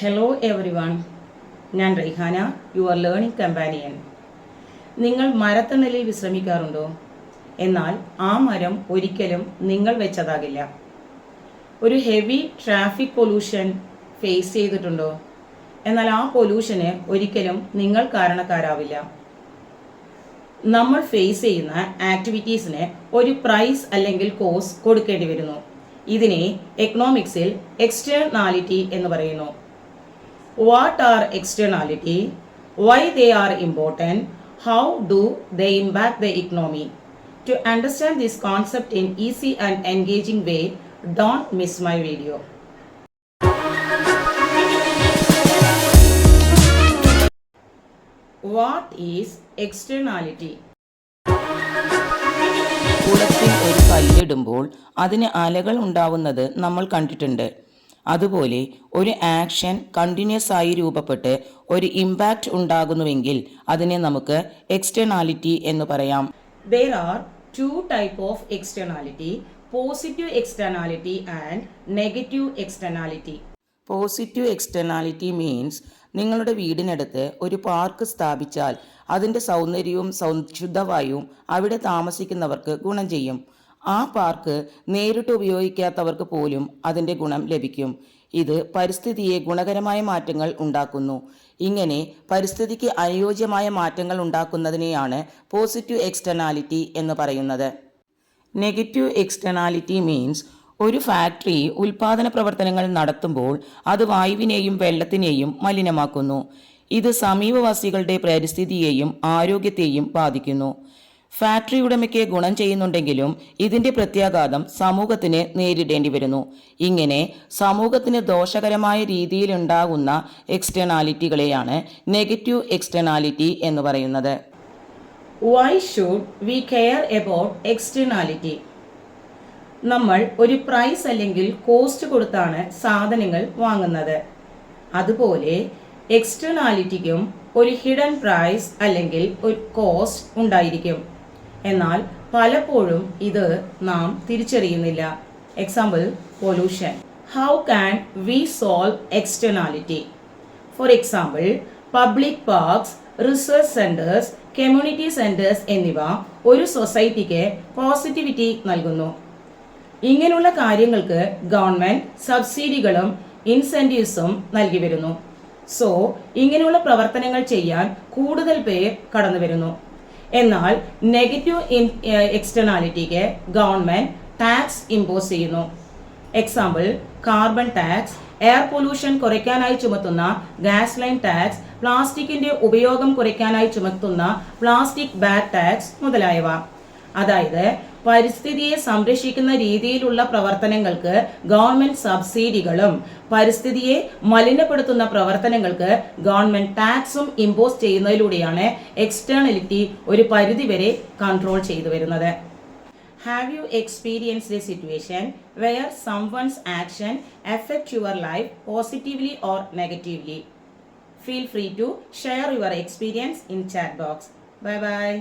Hello every one, ഞാൻ Raihana, your learning companion. നിങ്ങൾ മരത്തണലിൽ വിശ്രമിക്കാറുണ്ടോ? എന്നാൽ ആ മരം ഒരിക്കലും നിങ്ങൾ വെച്ചതാകില്ല. ഒരു ഹെവി ട്രാഫിക് പൊല്യൂഷൻ ഫേസ് ചെയ്തിട്ടുണ്ടോ? എന്നാൽ ആ പൊല്യൂഷന് ഒരിക്കലും നിങ്ങൾ കാരണക്കാരാവില്ല. നമ്മൾ ഫേസ് ചെയ്യുന്ന ആക്ടിവിറ്റീസിന് ഒരു പ്രൈസ് അല്ലെങ്കിൽ കോസ്റ്റ് കൊടുക്കേണ്ടി വരുന്നു. ഇതിനെ എക്കണോമിക്സിൽ എക്സ്റ്റേണാലിറ്റി എന്ന് പറയുന്നു. What are externality? Why they are important? How do they impact the economy? To understand this concept in easy and engaging way, don't miss my video. What is externality? കുളത്തിൽ ഒരു കല്ലിടുമ്പോൾ അതിന് അലകൾ ഉണ്ടാവുന്നത് നമ്മൾ കണ്ടിട്ടുണ്ട്. അതുപോലെ ഒരു ആക്ഷൻ കണ്ടിന്യൂസ് ആയി രൂപപ്പെട്ട് ഒരു ഇമ്പാക്റ്റ് ഉണ്ടാകുന്നുവെങ്കിൽ അതിനെ നമുക്ക് എക്സ്റ്റേണാലിറ്റി എന്ന് പറയാം. There are two types of externality: positive externality and negative externality. Positive externality means നിങ്ങളുടെ വീടിനടുത്ത് ഒരു പാർക്ക് സ്ഥാപിച്ചാൽ അതിൻ്റെ സൗന്ദര്യവും ശുദ്ധവായുവും അവിടെ താമസിക്കുന്നവർക്ക് ഗുണം ചെയ്യും. ആ പാർക്ക് നേരിട്ട് ഉപയോഗിക്കാത്തവർക്ക് പോലും അതിൻ്റെ ഗുണം ലഭിക്കും. ഇത് പരിസ്ഥിതിയെ ഗുണകരമായ മാറ്റങ്ങൾ ഉണ്ടാക്കുന്നു. ഇങ്ങനെ പരിസ്ഥിതിക്ക് അനുയോജ്യമായ മാറ്റങ്ങൾ ഉണ്ടാക്കുന്നതിനെയാണ് പോസിറ്റീവ് എക്സ്റ്റേണാലിറ്റി എന്ന് പറയുന്നത്. നെഗറ്റീവ് എക്സ്റ്റേണാലിറ്റി മീൻസ് ഒരു ഫാക്ടറി ഉൽപാദന പ്രവർത്തനങ്ങൾ നടത്തുമ്പോൾ അത് വായുവിനെയും വെള്ളത്തിനെയും മലിനമാക്കുന്നു. ഇത് സമീപവാസികളുടെ പരിസ്ഥിതിയെയും ആരോഗ്യത്തെയും ബാധിക്കുന്നു. ഫാക്ടറി ഉടമയ്ക്ക് ഗുണം ചെയ്യുന്നുണ്ടെങ്കിലും ഇതിൻ്റെ പ്രത്യാഘാതം സമൂഹത്തിന് നേരിടേണ്ടി വരുന്നു. ഇങ്ങനെ സമൂഹത്തിന് ദോഷകരമായ രീതിയിലുണ്ടാകുന്ന എക്സ്റ്റേണാലിറ്റികളെയാണ് നെഗറ്റീവ് എക്സ്റ്റേണാലിറ്റി എന്ന് പറയുന്നത്. Why should we care about externality? നമ്മൾ ഒരു പ്രൈസ് അല്ലെങ്കിൽ കോസ്റ്റ് കൊടുത്താണ് സാധനങ്ങൾ വാങ്ങുന്നത്. അതുപോലെ എക്സ്റ്റേണാലിറ്റിക്കും ഒരു ഹിഡൻ പ്രൈസ് അല്ലെങ്കിൽ ഒരു കോസ്റ്റ് ഉണ്ടായിരിക്കും. എന്നാൽ പലപ്പോഴും ഇത് നാം തിരിച്ചറിയുന്നില്ല. Example, pollution. How can we solve externality? For example, public parks, research centres, community centres എന്നിവ ഒരു സൊസൈറ്റിക്ക് പോസിറ്റിവിറ്റി നൽകുന്നു. ഇങ്ങനെയുള്ള കാര്യങ്ങൾക്ക് ഗവൺമെന്റ് സബ്സിഡികളും ഇൻസെന്റീവ്സും നൽകി വരുന്നു. സോ ഇങ്ങനെയുള്ള പ്രവർത്തനങ്ങൾ ചെയ്യാൻ കൂടുതൽ പേർ കടന്നു വരുന്നു. എന്നാൽ നെഗറ്റീവ് എക്സ്റ്റേണാലിറ്റിക്ക് ഗവൺമെന്റ് ടാക്സ് ഇമ്പോസ് ചെയ്യുന്നു. Example, carbon tax, air pollution കുറയ്ക്കാനായി ചുമത്തുന്ന ഗ്യാസ് ലൈൻ ടാക്സ്, പ്ലാസ്റ്റിക്കിന്റെ ഉപയോഗം കുറയ്ക്കാനായി ചുമത്തുന്ന പ്ലാസ്റ്റിക് ബാഗ് ടാക്സ് മുതലായവ. അതായത് പരിസ്ഥിതിയെ സംരക്ഷിക്കുന്ന രീതിയിലുള്ള പ്രവർത്തനങ്ങൾക്ക് ഗവൺമെന്റ് സബ്സിഡികളും പരിസ്ഥിതിയെ മലിനപ്പെടുത്തുന്ന പ്രവർത്തനങ്ങൾക്ക് ഗവൺമെന്റ് ടാക്സും ഇമ്പോസ് ചെയ്യുന്നതിലൂടെയാണ് എക്സ്റ്റേണാലിറ്റി ഒരു പരിധിവരെ കൺട്രോൾ ചെയ്തു വരുന്നത്. Have you experienced a situation where someone's action affect your life positively or negatively? Feel free to share your experience in chat box. Bye bye.